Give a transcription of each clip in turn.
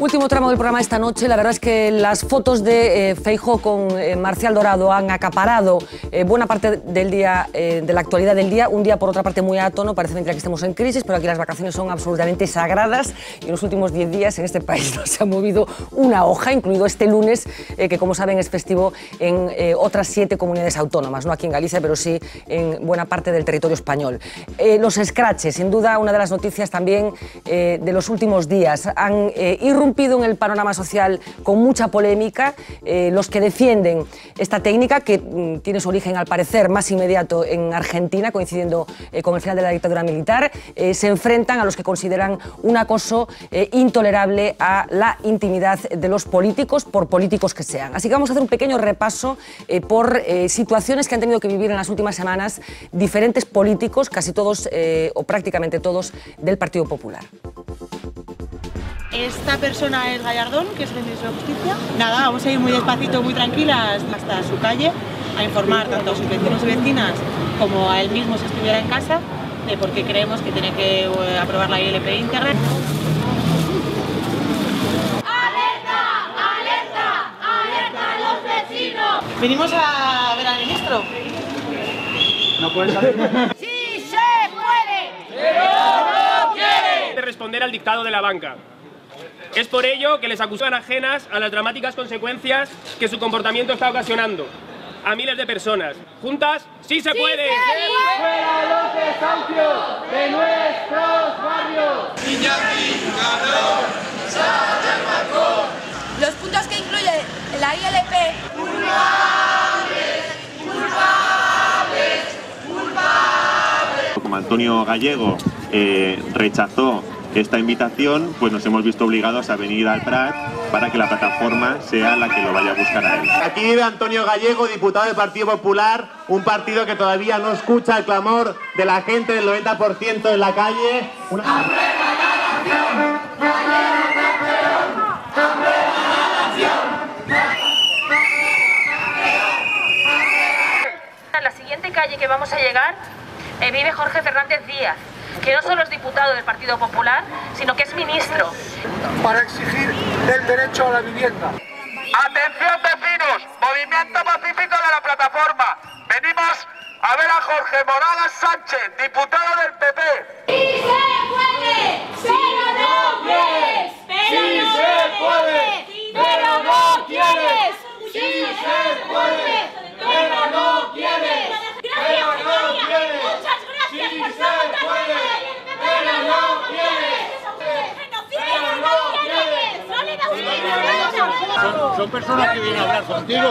Último tramo del programa esta noche. La verdad es que las fotos de Feijóo con Marcial Dorado han acaparado buena parte del día, de la actualidad del día. Un día, por otra parte, muy a tono. Parece mentira que estemos en crisis, pero aquí las vacaciones son absolutamente sagradas y en los últimos 10 días en este país no se ha movido una hoja, incluido este lunes, que como saben es festivo en otras 7 comunidades autónomas, no aquí en Galicia, pero sí en buena parte del territorio español. Los scratches, sin duda, una de las noticias también de los últimos días. Han irrumpido en el panorama social con mucha polémica. Los que defienden esta técnica, que tiene su origen, al parecer, más inmediato en Argentina, coincidiendo con el final de la dictadura militar, se enfrentan a los que consideran un acoso intolerable a la intimidad de los políticos, por políticos que sean. Así que vamos a hacer un pequeño repaso por situaciones que han tenido que vivir en las últimas semanas diferentes políticos, casi todos o prácticamente todos del Partido Popular. Esta persona es Gallardón, que es el ministro de Justicia. Nada, vamos a ir muy despacito, muy tranquilas hasta su calle a informar tanto a sus vecinos y vecinas como a él mismo si estuviera en casa de por qué creemos que tiene que aprobar la ILP íntegra. Venimos a ver al ministro. ¿No puedes salir? ¡Sí se puede! ¡Pero no quiere! De responder al dictado de la banca. Es por ello que les acusan ajenas a las dramáticas consecuencias que su comportamiento está ocasionando a miles de personas. Juntas, ¡sí se puede! ¡Fuera los desahucios de nuestros barrios! Iñaki, cabrón, sal del balcón. Los puntos que incluye la ILP. Como Antonio Gallego rechazó esta invitación, pues nos hemos visto obligados a venir al Prat para que la plataforma sea la que lo vaya a buscar a él. Aquí vive Antonio Gallego, diputado del Partido Popular, un partido que todavía no escucha el clamor de la gente del 90% en la calle. En la siguiente calle que vamos a llegar vive Jorge Fernández Díaz, que no solo es diputado del Partido Popular, sino que es ministro. Para exigir el derecho a la vivienda. Atención vecinos, movimiento pacífico de la plataforma. Venimos a ver a Jorge Moragas Sánchez, diputado del PP. ¡Sí se puede! ¡Pero no quieres! ¡Pero ¡Sí no se puede! ¡Pero no quieres! ¡Sí se puede! ¡Pero no quieres! ¡Gracias, señoría! ¡Muchas gracias por no votar! ¡Pero no quieres! Son personas que vienen a hablar contigo.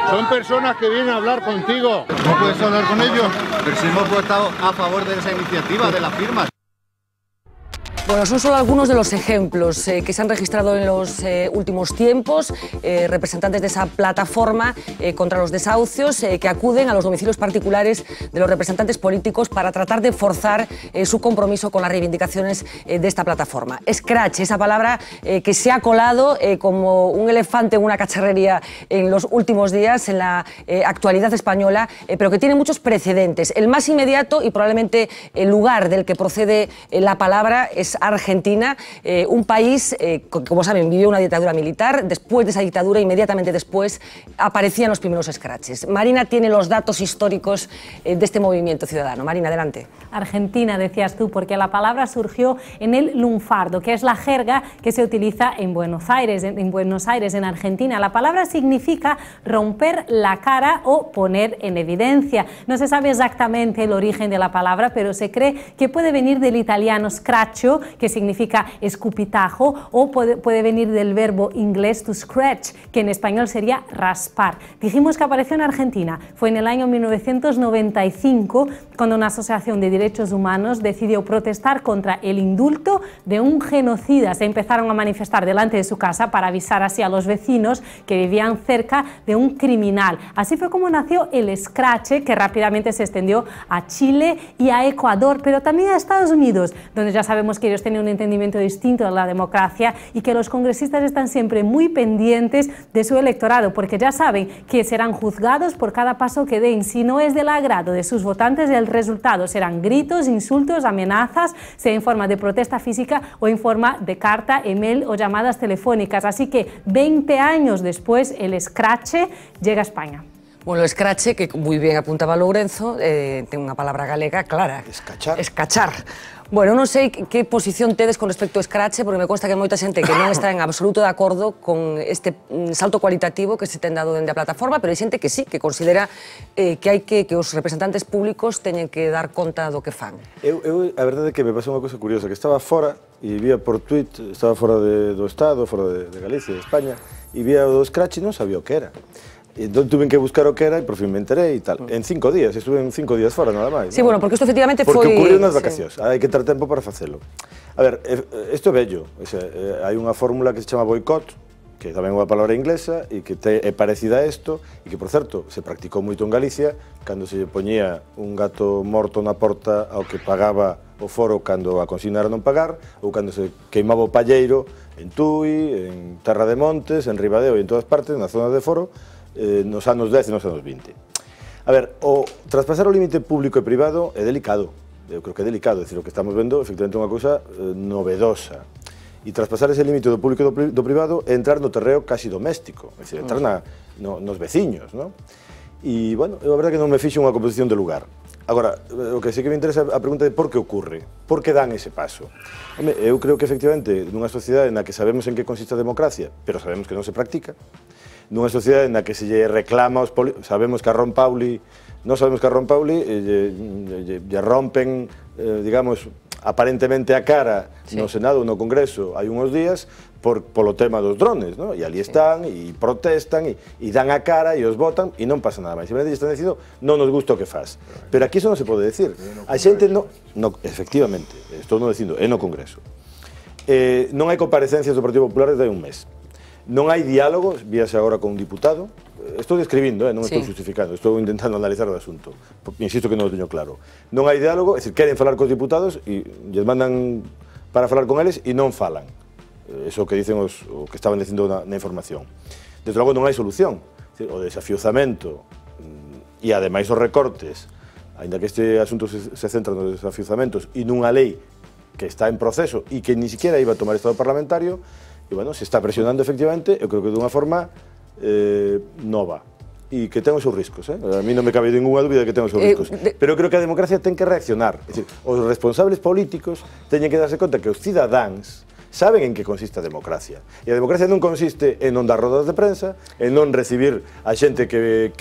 Son personas que vienen a hablar contigo. ¿No puedes hablar con ellos? Pero si hemos votado a favor de esa iniciativa, de las firmas. Bueno, son solo algunos de los ejemplos que se han registrado en los últimos tiempos. Representantes de esa plataforma contra los desahucios que acuden a los domicilios particulares de los representantes políticos para tratar de forzar su compromiso con las reivindicaciones de esta plataforma. Scratch, esa palabra que se ha colado como un elefante en una cacharrería en los últimos días en la actualidad española, pero que tiene muchos precedentes. El más inmediato y probablemente el lugar del que procede la palabra es Argentina, un país que, como saben, vivió una dictadura militar. Después de esa dictadura, inmediatamente después, aparecían los primeros scratches. Marina tiene los datos históricos de este movimiento ciudadano. Marina, adelante. Argentina, decías tú, porque la palabra surgió en el lunfardo, que es la jerga que se utiliza en Buenos Aires, en Argentina. La palabra significa romper la cara o poner en evidencia. No se sabe exactamente el origen de la palabra, pero se cree que puede venir del italiano scratcho, que significa escupitajo, o puede venir del verbo inglés to scratch, que en español sería raspar. Dijimos que apareció en Argentina. Fue en el año 1995 cuando una asociación de derechos humanos decidió protestar contra el indulto de un genocida. Se empezaron a manifestar delante de su casa para avisar así a los vecinos que vivían cerca de un criminal. Así fue como nació el scratch, que rápidamente se extendió a Chile y a Ecuador, pero también a Estados Unidos, donde ya sabemos que ellos tienen un entendimiento distinto de la democracia y que los congresistas están siempre muy pendientes de su electorado, porque ya saben que serán juzgados por cada paso que den. Si no es del agrado de sus votantes, el resultado serán gritos, insultos, amenazas, sea en forma de protesta física o en forma de carta, email o llamadas telefónicas. Así que 20 años después, el escrache llega a España. Bueno, o escrache, que moi ben apuntaba Lourenzo, ten unha palabra galega clara. Escachar. Escachar. Bueno, non sei que posición tedes con respecto ao escrache, porque me consta que hai moita xente que non está en absoluto de acordo con este salto cualitativo que se ten dado dende a plataforma, pero hai xente que sí, que considera que hai que os representantes públicos teñen que dar conta do que fan. A verdade é que me pasou unha cousa curiosa, que estaba fora, e vía por tweet, estaba fora do Estado, fora de Galicia, de España, e vía o escrache e non sabía o que era. Entón tuve que buscar o que era e por fin me enterei e tal. En 5 días, estuve en 5 días fora, nada máis. Sí, bueno, porque isto efectivamente foi... Porque ocurriu nas vacacións, hai que ter tempo para facelo. A ver, isto é bello, hai unha fórmula que se chama boicot, que tamén é unha palabra inglesa e que é parecida a isto, e que, por certo, se practicou moito en Galicia, cando se poñía un gato morto na porta ao que pagaba o foro cando a consigna era non pagar, ou cando se queimaba o palleiro en Tui, en Terra de Montes, en Ribadeo e en todas partes, nas zonas de foro, nos anos 10 e nos anos 20. A ver, o traspasar o límite público e privado é delicado. Eu creo que é delicado, é dicir, o que estamos vendo efectivamente é unha cousa novedosa. E traspasar ese límite do público e do privado é entrar no terreo casi doméstico, é dicir, entrar nos veciños, non? E, bueno, eu a verdade que non me fixo unha composición de lugar. Agora, o que sí que me interesa a pregunta de por que ocurre, por que dan ese paso. Home, eu creo que efectivamente nunha sociedade na que sabemos en que consiste a democracia, pero sabemos que non se practica, nunha sociedade na que se lle reclama aos políticos, sabemos que a Ron Pauli, non sabemos que a Ron Pauli lle rompen, digamos, aparentemente a cara no Senado ou no Congreso hai uns días polo tema dos drones, non? E ali están, e protestan, e dan a cara, e os votan, e non pasa nada máis. Simplemente están dicindo, non nos gusta o que faz. Pero aquí iso non se pode decir. A xente non... Efectivamente, estou non dicindo, é no Congreso. Non hai comparecencias do Partido Popular desde hai un mes. Non hai diálogo, víase agora con un diputado, estou describindo, non estou justificando, estou intentando analizar o asunto, insisto que non o teño claro. Non hai diálogo, é dicir, queren falar cos diputados e lles mandan para falar con eles e non falan. Eso que dicen o que estaban dicindo na información. Desde logo non hai solución, o desafiuzamento e ademais os recortes, aínda que este asunto se centra nos desafiuzamentos e nunha lei que está en proceso e que ni siquiera iba a tomar estado parlamentario, e, bueno, se está presionando efectivamente, eu creo que dunha forma nova, e que ten os seus riscos, a mí non me cabe ninguna dúbida de que ten os seus riscos, pero eu creo que a democracia ten que reaccionar, é dicir, os responsables políticos teñen que darse conta que os cidadáns saben en que consiste a democracia, e a democracia non consiste en non dar rodas de prensa, en non recibir a xente que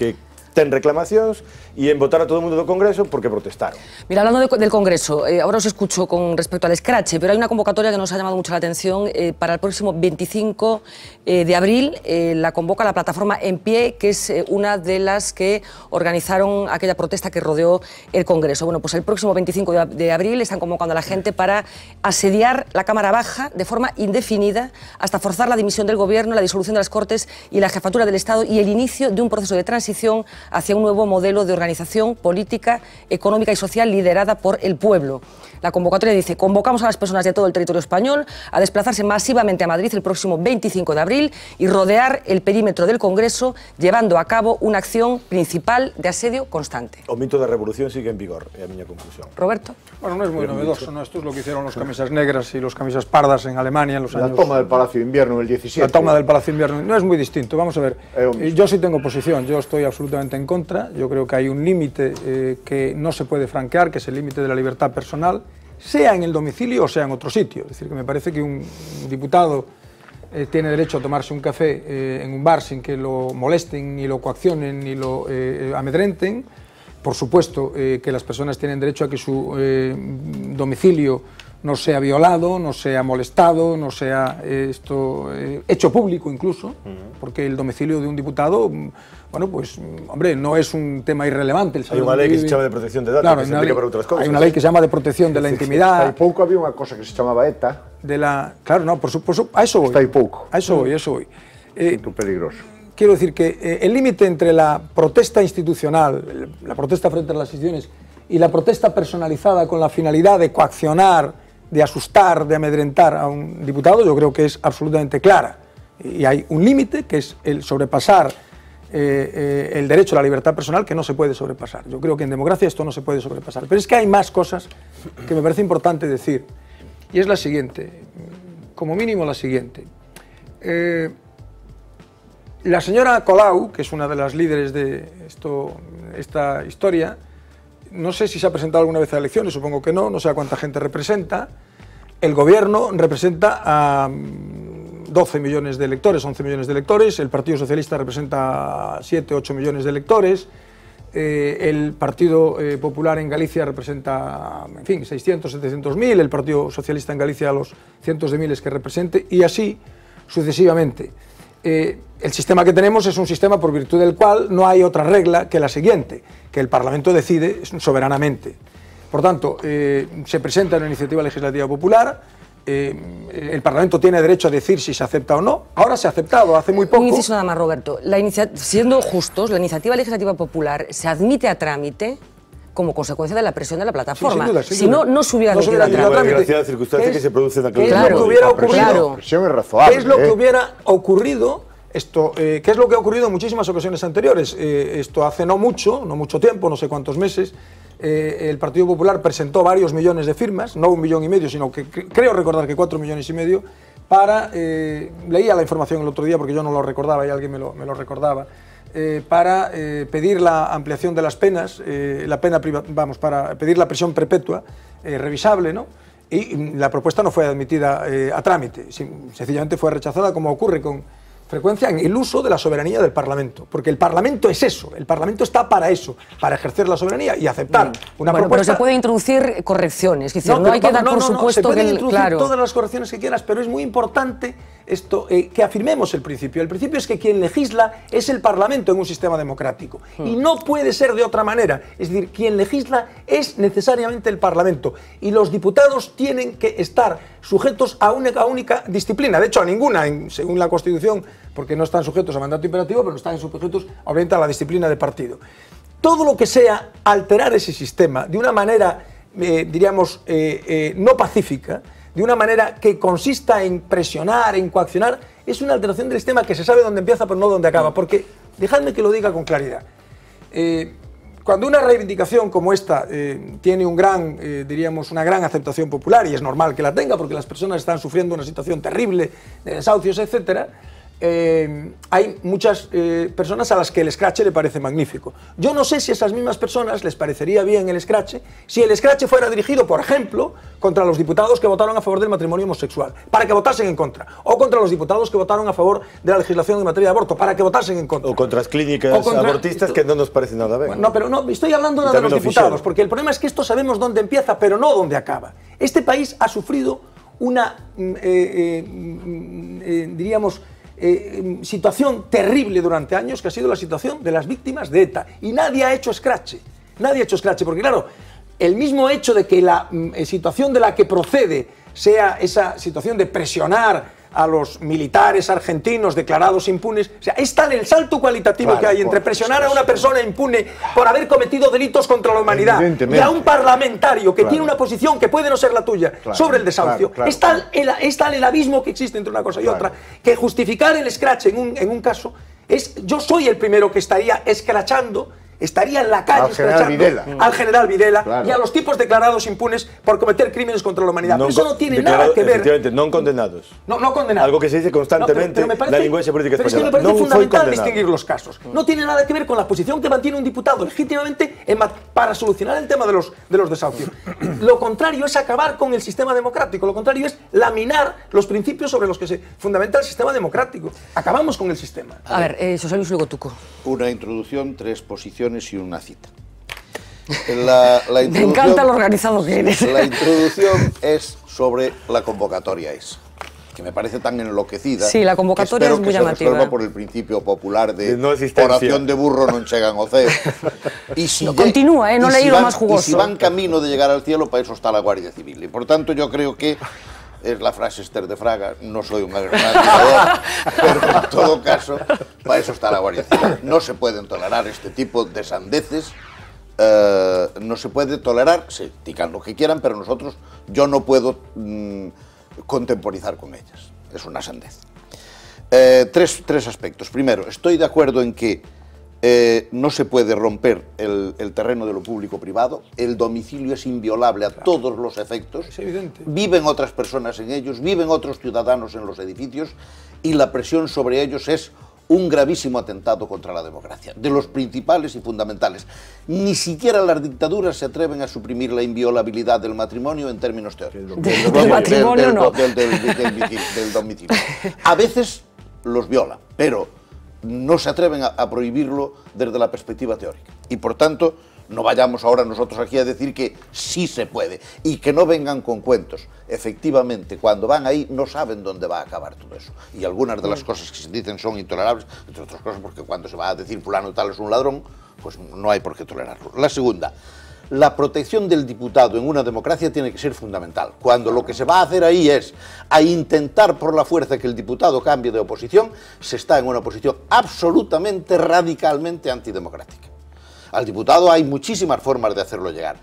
ten reclamacións e en votar a todo o mundo do Congreso porque protestaron. Mira, hablando del Congreso, ahora os escucho con respecto al escrache, pero hay una convocatoria que nos ha llamado mucho la atención para el próximo 25 de abril. La convoca la plataforma En Pie, que es una de las que organizaron aquella protesta que rodeó el Congreso. Bueno, pues el próximo 25 de abril están convocando a la gente para asediar la Cámara Baja de forma indefinida hasta forzar la dimisión del Gobierno, la disolución de las Cortes y la Jefatura del Estado y el inicio de un proceso de transición hacia un nuevo modelo de organización política, económica y social liderada por el pueblo. La convocatoria dice: convocamos a las personas de todo el territorio español a desplazarse masivamente a Madrid el próximo 25 de abril y rodear el perímetro del Congreso, llevando a cabo una acción principal de asedio constante. O mito da revolución sigue en vigor, é a miña conclusión. Roberto. Bueno, no es muy novedoso, ¿no? Esto es lo que hicieron los camisas negras y los camisas pardas en Alemania en los años... La toma del Palacio de Invierno el 17. La toma del Palacio de Invierno. No es muy distinto, vamos a ver. Yo sí tengo posición, yo estoy absolutamente en contra. Yo creo que hay un límite que no se puede franquear, que es el límite de la libertad personal, sea en el domicilio o sea en otro sitio. Es decir, que me parece que un diputado tiene derecho a tomarse un café en un bar sin que lo molesten, ni lo coaccionen, ni lo amedrenten. Por supuesto que las personas tienen derecho a que su domicilio no sea violado, no sea molestado, no sea hecho público incluso, porque el domicilio de un diputado, bueno, pues, hombre, no es un tema irrelevante. Hay unha lei que se chama de protección de datos, que se aplica para outras cousas. Hai unha lei que se chama de protección de la intimidad. Hai pouco había unha cosa que se chamaba ETA. Claro, no, por supuesto, a eso voy. Está aí pouco. A eso voy, a eso voy. Muito peligroso. Quiero decir que el límite entre la protesta institucional, la protesta frente a las instituciones, y la protesta personalizada con la finalidad de coaccionar, de asustar, de amedrentar a un diputado, yo creo que es absolutamente clara. Y hay un límite, que es el sobrepasar el derecho a la libertad personal, que no se puede sobrepasar. Yo creo que en democracia esto no se puede sobrepasar. Pero es que hay más cosas que me parece importante decir. Y es la siguiente, como mínimo la siguiente. La señora Colau, que es una de las líderes de esta historia, no sé si se ha presentado alguna vez a elecciones, supongo que no sé a cuánta gente representa. El gobierno representa a 12 millones de electores, 11 millones de electores, el Partido Socialista representa 7, 8 millones de electores, el Partido Popular en Galicia representa, en fin, 600, 700 mil, el Partido Socialista en Galicia los cientos de miles que represente, y así sucesivamente. El sistema que tenemos es un sistema por virtud del cual no hay otra regla que la siguiente, que el Parlamento decide soberanamente. Por tanto, se presenta una iniciativa legislativa popular, el Parlamento tiene derecho a decir si se acepta o no. Ahora se ha aceptado, hace muy poco. Un inciso nada más, Roberto. Siendo justos, la iniciativa legislativa popular se admite a trámite como consecuencia de la presión de la plataforma. Sí, si no, no se hubiera admitido a trámite. Desgraciada la circunstancia que se produce en aquel momento. ¿Qué es lo que hubiera ocurrido? ¿Qué es lo que hubiera ocurrido? ¿Qué es lo que ha ocurrido en muchísimas ocasiones anteriores? Esto hace no mucho tiempo, no sé cuántos meses, el Partido Popular presentó varios millones de firmas, no 1,5 millones, sino que creo recordar que 4,5 millones, para, leía la información el otro día porque yo no lo recordaba y alguien me lo recordaba, para pedir la ampliación de las penas, para pedir la prisión perpetua revisable, ¿no? Y la propuesta no fue admitida a trámite, sencillamente fue rechazada, como ocurre con frecuencia en el uso de la soberanía del Parlamento, porque el Parlamento es eso, el Parlamento está para eso, para ejercer la soberanía y aceptar una propuesta. Pero se pueden introducir correcciones, es decir, no hay que dar por supuesto se pueden que introducir todas las correcciones que quieras, pero es muy importante esto, que afirmemos el principio. El principio es que quien legisla es el Parlamento en un sistema democrático y no puede ser de otra manera, es decir, quien legisla es necesariamente el Parlamento y los diputados tienen que estar sujetos a una única disciplina, de hecho a ninguna, según la Constitución, porque no están sujetos a mandato imperativo, pero están sujetos obviamente a la disciplina de partido. Todo lo que sea alterar ese sistema de una manera, diríamos, no pacífica, de una manera que consista en presionar, en coaccionar, es una alteración del sistema que se sabe dónde empieza pero no dónde acaba, porque, dejadme que lo diga con claridad, cuando una reivindicación como esta tiene diríamos, una gran aceptación popular, y es normal que la tenga porque las personas están sufriendo una situación terrible de desahucios, etcétera, hay muchas personas a las que el escrache le parece magnífico. Yo no sé si a esas mismas personas les parecería bien el escrache si el escrache fuera dirigido, por ejemplo, contra los diputados que votaron a favor del matrimonio homosexual, para que votasen en contra, o contra los diputados que votaron a favor de la legislación en materia de aborto, para que votasen en contra. O contra las clínicas abortistas, que no nos parece nada bien. No, pero no, estoy hablando de los diputados, porque el problema es que esto sabemos dónde empieza, pero no dónde acaba. Este país ha sufrido una, diríamos, situación terrible durante años, que ha sido la situación de las víctimas de ETA, y nadie ha hecho escrache, porque claro, el mismo hecho de que la situación de la que procede sea esa situación de presionar a los militares argentinos declarados impunes, o sea, es tal el salto cualitativo que hay entre presionar a una persona impune por haber cometido delitos contra la humanidad y a un parlamentario que tiene una posición que puede no ser la tuya sobre el desahucio, es tal el abismo que existe entre una cosa y otra, que justificar el escrache en un caso es, yo soy el primero que estaría escrachando, estaría en la calle al general Videla y a los tipos declarados impunes por cometer crímenes contra la humanidad. Pero eso no tiene nada que ver. Efectivamente, no condenados. No condenados. Algo que se dice constantemente en la lingüística política española. Pero es que me parece fundamental distinguir los casos. No tiene nada que ver con la posición que mantiene un diputado legítimamente para solucionar el tema de los desahucios. Lo contrario es acabar con el sistema democrático. Lo contrario es laminar los principios sobre los que se fundamenta el sistema democrático. Acabamos con el sistema. A ver, José Luis Lugotuco. Una introducción, 3 posiciones y una cita. Me encanta lo organizado que eres. La introducción es sobre la convocatoria esa, que me parece tan enloquecida. Sí, la convocatoria es muy llamativa. Que se resuelva por el principio popular de oración de burro non chegan ao ceo. Continúa, no leí lo más jugoso. Y si van camino de llegar al cielo, para eso está la Guardia Civil. Y por tanto yo creo que es la frase Esther de Fraga, no soy un gran admirador, pero en todo caso, para eso está la Guardia Civil. No se pueden tolerar este tipo de sandeces no se puede tolerar, se digan lo que quieran, pero nosotros, yo no puedo contemporizar con ellas. Es una sandez. Tres aspectos. Primero, estoy de acuerdo en que no se puede romper el terreno de lo público-privado. El domicilio es inviolable a todos los efectos. Es evidente. Viven otras personas en ellos, viven otros ciudadanos en los edificios y la presión sobre ellos es un gravísimo atentado contra la democracia, de los principales y fundamentales. Ni siquiera las dictaduras se atreven a suprimir la inviolabilidad del matrimonio en términos teóricos. Del matrimonio no. Del domicilio. A veces los violan, pero no se atreven a prohibirlo desde la perspectiva teórica. Y por tanto, no vayamos ahora nosotros aquí a decir que sí se puede y que no vengan con cuentos. Efectivamente, cuando van ahí no saben dónde va a acabar todo eso. Y algunas de las cosas que se dicen son intolerables, entre otras cosas porque cuando se va a decir fulano tal es un ladrón, pues no hay por qué tolerarlo. La segunda, la protección del diputado en una democracia tiene que ser fundamental. Cuando lo que se va a hacer ahí es a intentar por la fuerza que el diputado cambie de oposición, se está en una posición absolutamente, radicalmente antidemocrática. Al diputado hay muchísimas formas de hacerlo llegar.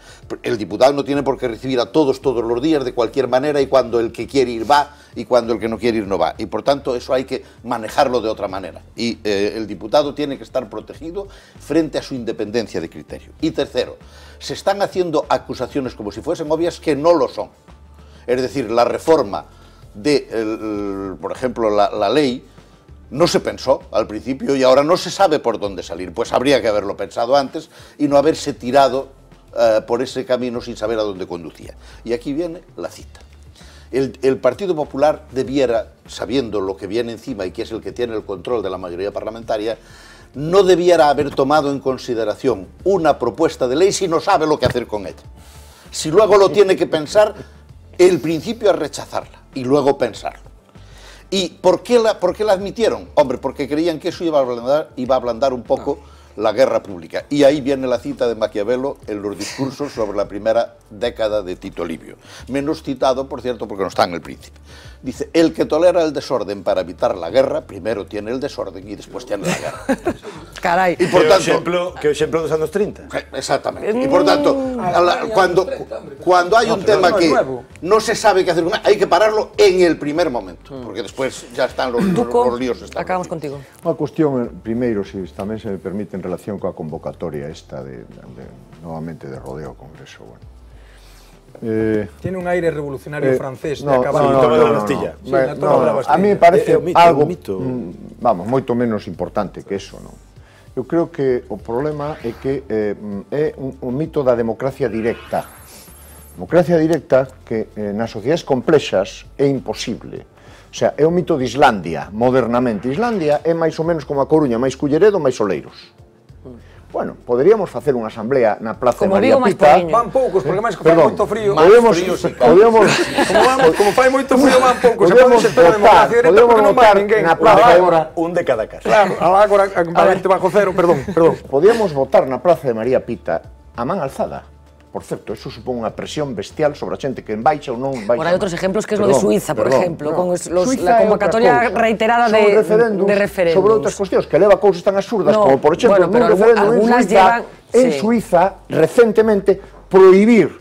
El diputado no tiene por qué recibir a todos los días de cualquier manera y cuando el que quiere ir va y cuando el que no quiere ir no va. Y por tanto eso hay que manejarlo de otra manera. Y el diputado tiene que estar protegido frente a su independencia de criterio. Y tercero, se están haciendo acusaciones como si fuesen obvias que no lo son. Es decir, la reforma de, por ejemplo, la ley, no se pensó al principio y ahora no se sabe por dónde salir. Pues habría que haberlo pensado antes y no haberse tirado por ese camino sin saber a dónde conducía. Y aquí viene la cita. El Partido Popular debiera, sabiendo lo que viene encima y que es el que tiene el control de la mayoría parlamentaria, no debiera haber tomado en consideración una propuesta de ley si no sabe lo que hacer con ella. Si luego lo tiene que pensar, el principio es rechazarla y luego pensarlo. ¿Y por qué la admitieron? Hombre, porque creían que eso iba a ablandar un poco la guerra pública. Y ahí viene la cita de Maquiavelo en los discursos sobre la primera década de Tito Livio. Menos citado, por cierto, porque no está en El Príncipe. Dice, el que tolera el desorden para evitar la guerra, primero tiene el desorden y después tiene la guerra. Caray. Y por tanto, que ejemplo dos anos 30. Exactamente. Y por tanto, cuando hay un tema que no se sabe qué hacer con él, hay que pararlo en el primer momento, porque después ya están los líos. Acabamos contigo. Unha cuestión, primeiro, se tamén se me permite, en relación coa convocatoria esta novamente de rodeo ao Congreso. Bueno. Tiene un aire revolucionario francés de acabar a mí me parece algo vamos, moito menos importante que eso, non? Eu creo que o problema é que é un mito da democracia directa. Democracia directa que nas sociedades complexas é imposible. O sea, é o mito de Islandia, modernamente. Islandia é máis ou menos como a Coruña, máis Culleredo, máis Oleiros. Bueno, poderíamos facer unha asamblea na Plaza de María Pita. Van poucos, porque máis que fai moito frío. Como fai moito frío, van poucos. Podemos votar na Plaza de... Un de cada casa. Claro, agora bajo cero, perdón. Podíamos votar na Plaza de María Pita a man alzada. Por certo, eso supón unha presión bestial sobre a xente que baixa ou non baixa. Por hai outros exemplos que é lo de Suiza, por exemplo, con la convocatoria reiterada de referéndums. Sobre outras cuestións, que leva cousas tan absurdas como, por exemplo, nun referéndum en Suiza, recentemente, prohibir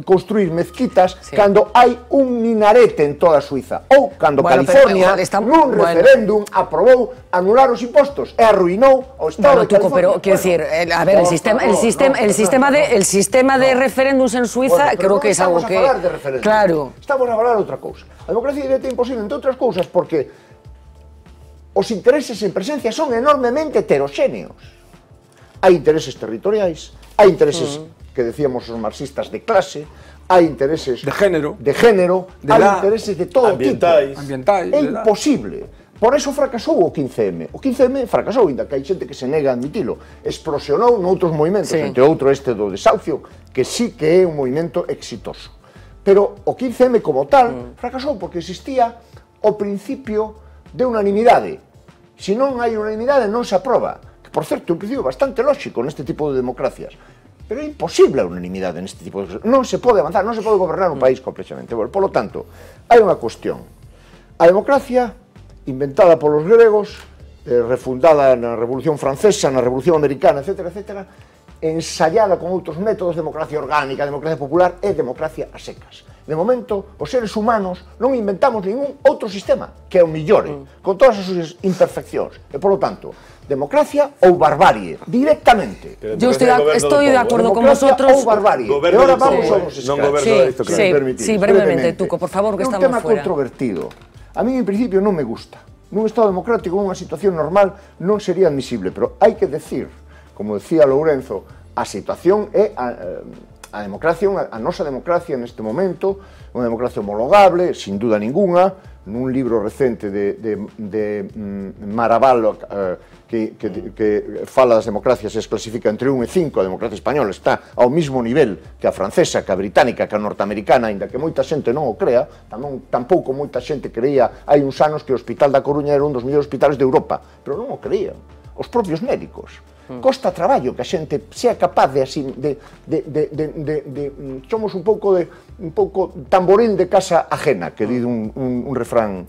construir mezquitas cando hai un minarete en toda Suiza ou cando California nun referéndum aprobou anular os impostos e arruinou o Estado de California. Pero, quiero decir, a ver, el sistema de referéndums en Suiza creo que es algo que... Claro. Estamos a falar de outra cousa. A democracia directa é imposible, entre outras cousas, porque os intereses en presencia son enormemente heteroxéneos. Hai intereses territoriais, hai intereses que decíamos os marxistas de clase, hai intereses de género, hai intereses de todo tipo. Ambientais. É imposible. Por eso fracasou o 15M. O 15M fracasou, ainda que hai xente que se nega a admitilo. Explosionou noutros movimentos, entre outro este do desahucio, que sí que é un movimento exitoso. Pero o 15M como tal fracasou porque existía o principio de unanimidade. Se non hai unanimidade non se aproba. Que, por certo, é un principio bastante lógico neste tipo de democracias. Pero é imposible a unanimidade neste tipo de cosas. Non se pode avanzar, non se pode gobernar un país complexamente. Por lo tanto, hai unha cuestión. A democracia, inventada polos gregos, refundada na Revolución Francesa, na Revolución Americana, etc., etc., ensayada con outros métodos, democracia orgánica, democracia popular e democracia a secas. De momento, os seres humanos non inventamos ningún outro sistema que o millore, con todas as súas imperfeccións. E, polo tanto, democracia ou barbarie, directamente. Yo estoy de acuerdo con vosotros. Democracia ou barbarie. E ahora vamos a los escasos. Sí, brevemente, Tuco, por favor, que estamos fuera. É un tema controvertido. A mí, en principio, non me gusta. Nun Estado democrático, nunha situación normal, non sería admisible, pero hai que decir, como decía Lourenzo, a situación é a democracia, a nosa democracia neste momento, unha democracia homologable, sin duda ninguna, nun libro recente de Maraval que fala das democracias e se clasifica entre 1 e 5, a democracia española está ao mismo nivel que a francesa, que a británica, que a norteamericana, aínda que moita xente non o crea, tampouco moita xente creía hai uns anos que o Hospital da Coruña era un dos mellores hospitales de Europa, pero non o creían, os propios médicos. Costa traballo que a xente sea capaz somos un pouco tamboril de casa ajena, que di un refrán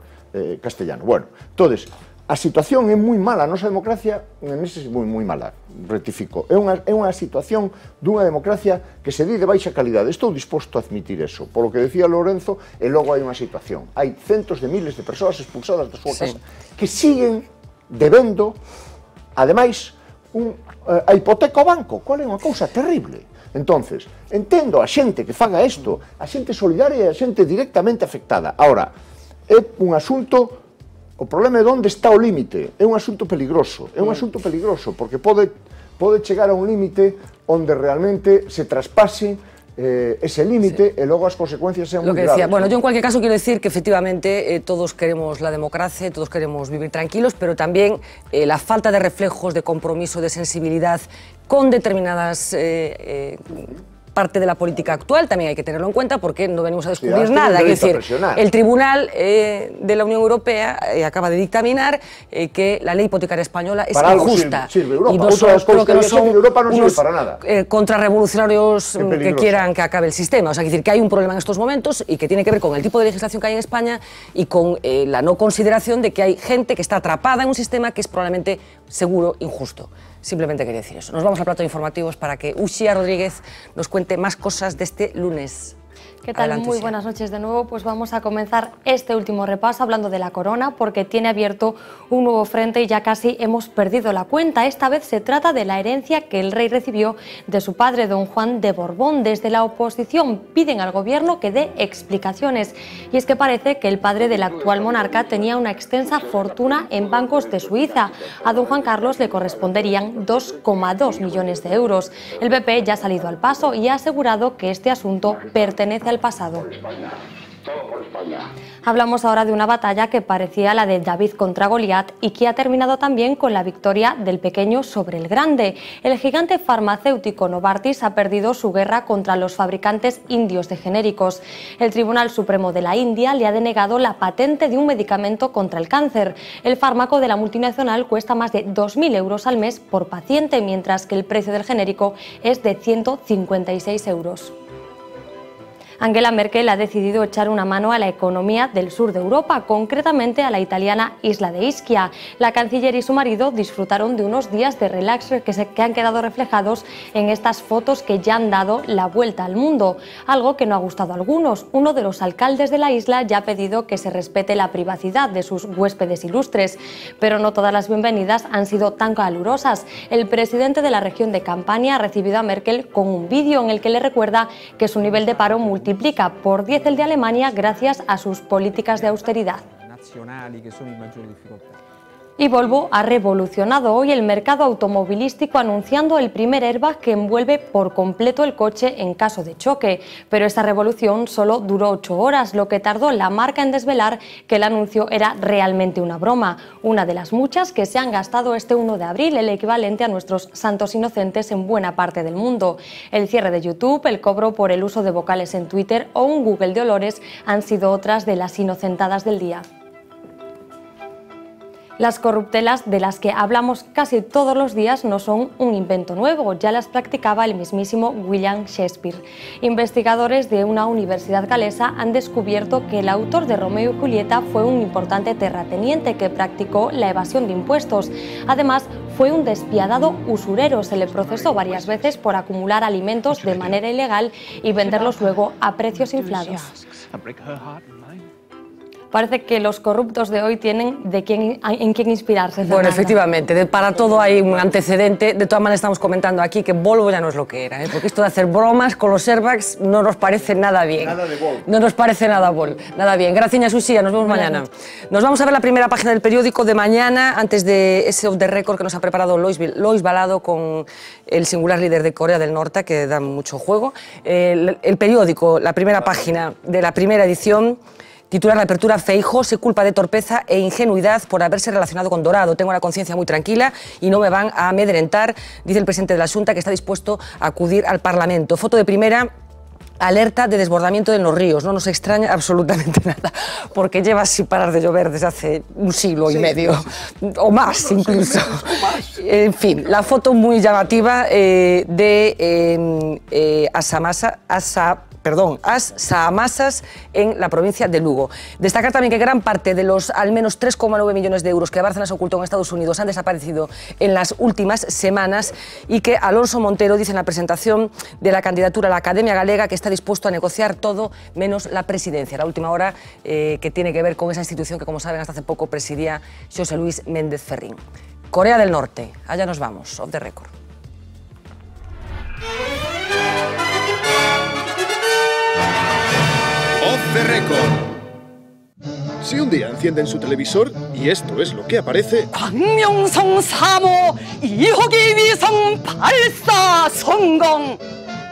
castellano. Bueno, entonces, a situación é moi mala, a nosa democracia é moi mala, rectifico. É unha situación dunha democracia que se di de baixa calidade. Estou disposto a admitir eso, polo que decía Lourenzo, e logo hai unha situación. Hai centos de miles de persoas expulsadas da súa casa que siguen debendo, ademais, a hipoteca ao banco, cual é unha cousa terrible. Entonces, entendo a xente que faga isto, a xente solidaria e a xente directamente afectada. Ahora, é un asunto, o problema é onde está o límite, é un asunto peligroso, porque pode chegar a un límite onde realmente se traspase ese límite e logo as consecuencias sean moi graves. Bueno, yo en cualquier caso quiero decir que efectivamente todos queremos la democracia, todos queremos vivir tranquilos, pero también la falta de reflejos, de compromiso, de sensibilidad con determinadas parte de la política actual también hay que tenerlo en cuenta porque no venimos a descubrir nada. Es decir, el Tribunal de la Unión Europea acaba de dictaminar que la ley hipotecaria española es injusta. Y no solo que no son unos contrarrevolucionarios que quieran que acabe el sistema. O sea, decir, que hay un problema en estos momentos y que tiene que ver con el tipo de legislación que hay en España y con la no consideración de que hay gente que está atrapada en un sistema que es probablemente seguro injusto. Simplemente quería decir eso. Nos vamos al plato de informativos para que Uxía Rodríguez nos cuente más cosas de este lunes. ¿Qué tal? Adelante, muy buenas noches de nuevo. Pues vamos a comenzar este último repaso hablando de la corona porque tiene abierto un nuevo frente y ya casi hemos perdido la cuenta. Esta vez se trata de la herencia que el rey recibió de su padre, don Juan de Borbón. Desde la oposición piden al gobierno que dé explicaciones. Y es que parece que el padre del actual monarca tenía una extensa fortuna en bancos de Suiza. A don Juan Carlos le corresponderían 2,2 millones de euros. El PP ya ha salido al paso y ha asegurado que este asunto pertenece al pasado. Hablamos ahora de una batalla que parecía la de David contra Goliat y que ha terminado también con la victoria del pequeño sobre el grande. El gigante farmacéutico Novartis ha perdido su guerra contra los fabricantes indios de genéricos. El Tribunal Supremo de la India le ha denegado la patente de un medicamento contra el cáncer. El fármaco de la multinacional cuesta más de 2.000 euros al mes por paciente, mientras que el precio del genérico es de 156 euros. Angela Merkel ha decidido echar una mano a la economía del sur de Europa, concretamente a la italiana isla de Ischia. La canciller y su marido disfrutaron de unos días de relax que han quedado reflejados en estas fotos que ya han dado la vuelta al mundo, algo que no ha gustado a algunos. Uno de los alcaldes de la isla ya ha pedido que se respete la privacidad de sus huéspedes ilustres, pero no todas las bienvenidas han sido tan calurosas. El presidente de la región de Campania ha recibido a Merkel con un vídeo en el que le recuerda que su nivel de paro multiplica por 10 el de Alemania gracias a sus políticas de austeridad. Y Volvo ha revolucionado hoy el mercado automovilístico anunciando el primer airbag que envuelve por completo el coche en caso de choque. Pero esta revolución solo duró 8 horas, lo que tardó la marca en desvelar que el anuncio era realmente una broma, una de las muchas que se han gastado este 1 de abril, el equivalente a nuestros santos inocentes en buena parte del mundo. El cierre de YouTube, el cobro por el uso de vocales en Twitter o un Google de olores han sido otras de las inocentadas del día. Las corruptelas de las que hablamos casi todos los días no son un invento nuevo, ya las practicaba el mismísimo William Shakespeare. Investigadores de una universidad galesa han descubierto que el autor de Romeo y Julieta fue un importante terrateniente que practicó la evasión de impuestos. Además, fue un despiadado usurero. Se le procesó varias veces por acumular alimentos de manera ilegal y venderlos luego a precios inflados. Parece que los corruptos de hoy tienen en quién inspirarse. Fernanda. Bueno, efectivamente, para todo hay un antecedente. De todas maneras, estamos comentando aquí que Volvo ya no es lo que era, porque esto de hacer bromas con los airbags no nos parece nada bien. Nada de Volvo. No nos parece nada bien. Gracias, Susía, nos vemos mañana. Nos vamos a ver la primera página del periódico de mañana, antes de ese off the record que nos ha preparado Lois Balado con el singular líder de Corea del Norte, que da mucho juego. El periódico, la primera página de la primera edición, titular de apertura: Feijóo se culpa de torpeza e ingenuidad por haberse relacionado con Dorado. Tengo la conciencia muy tranquila y no me van a amedrentar, dice el presidente de la Xunta, que está dispuesto a acudir al Parlamento. Foto de primera: alerta de desbordamiento en los ríos. No nos extraña absolutamente nada, porque lleva sin parar de llover desde hace un siglo y medio, o más incluso. En fin, la foto muy llamativa de As-Samasas en la provincia de Lugo. Destacar también que gran parte de los al menos 3,9 millones de euros que Bárcenas ocultó en Estados Unidos han desaparecido en las últimas semanas y que Alonso Montero dice en la presentación de la candidatura a la Academia Galega que está dispuesto a negociar todo menos la presidencia. La última hora que tiene que ver con esa institución que, como saben, hasta hace poco presidía José Luis Méndez Ferrín. Corea del Norte, allá nos vamos, off the record. Off the record. Si un día encienden su televisor y esto es lo que aparece,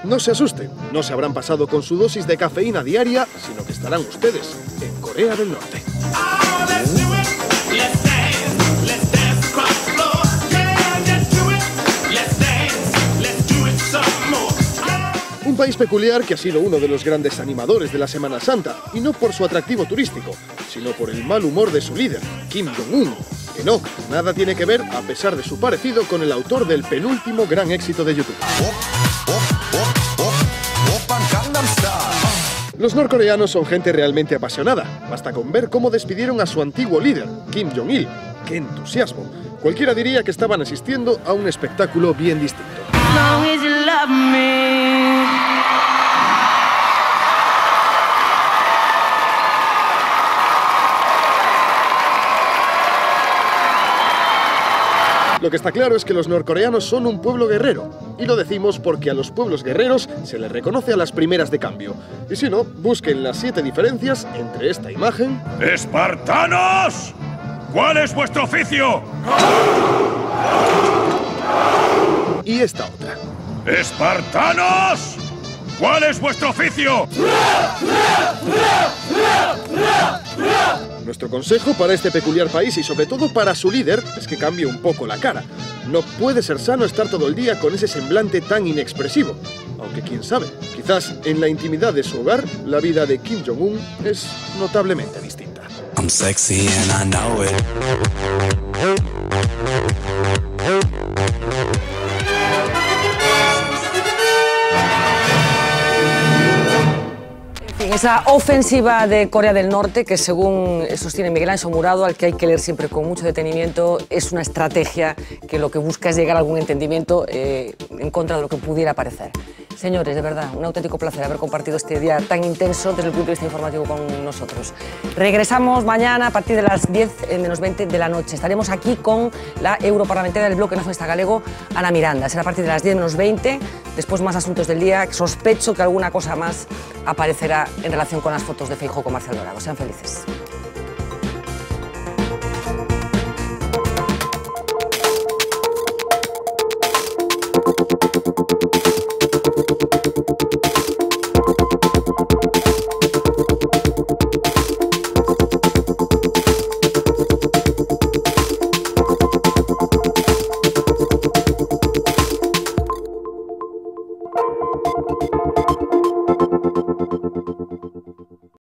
no se asusten, no se habrán pasado con su dosis de cafeína diaria, sino que estarán ustedes en Corea del Norte. Un país peculiar que ha sido uno de los grandes animadores de la Semana Santa, y no por su atractivo turístico, sino por el mal humor de su líder, Kim Jong-un, que no, nada tiene que ver, a pesar de su parecido, con el autor del penúltimo gran éxito de YouTube. Los norcoreanos son gente realmente apasionada, basta con ver cómo despidieron a su antiguo líder, Kim Jong-il. ¡Qué entusiasmo! Cualquiera diría que estaban asistiendo a un espectáculo bien distinto. Lo que está claro es que los norcoreanos son un pueblo guerrero, y lo decimos porque a los pueblos guerreros se les reconoce a las primeras de cambio. Y si no, busquen las 7 diferencias entre esta imagen... ¡Espartanos! ¿Cuál es vuestro oficio? Y esta otra. ¡Espartanos! ¿Cuál es vuestro oficio? Nuestro consejo para este peculiar país y sobre todo para su líder es que cambie un poco la cara. No puede ser sano estar todo el día con ese semblante tan inexpresivo. Aunque quién sabe, quizás en la intimidad de su hogar, la vida de Kim Jong-un es notablemente distinta. I'm sexy and I know it. Esa ofensiva de Corea del Norte, que según sostiene Miguel Ángel Murado, al que hay que leer siempre con mucho detenimiento, es una estrategia que lo que busca es llegar a algún entendimiento en contra de lo que pudiera parecer. Señores, de verdad, un auténtico placer haber compartido este día tan intenso desde el punto de vista informativo con nosotros. Regresamos mañana a partir de las 10 menos 20 de la noche. Estaremos aquí con la europarlamentaria del Bloque Nacionalista Galego, Ana Miranda. Será a partir de las 10 menos 20, después más asuntos del día. Sospecho que alguna cosa más aparecerá en relación con las fotos de Feijóo con Marcial Dorado. Sean felices.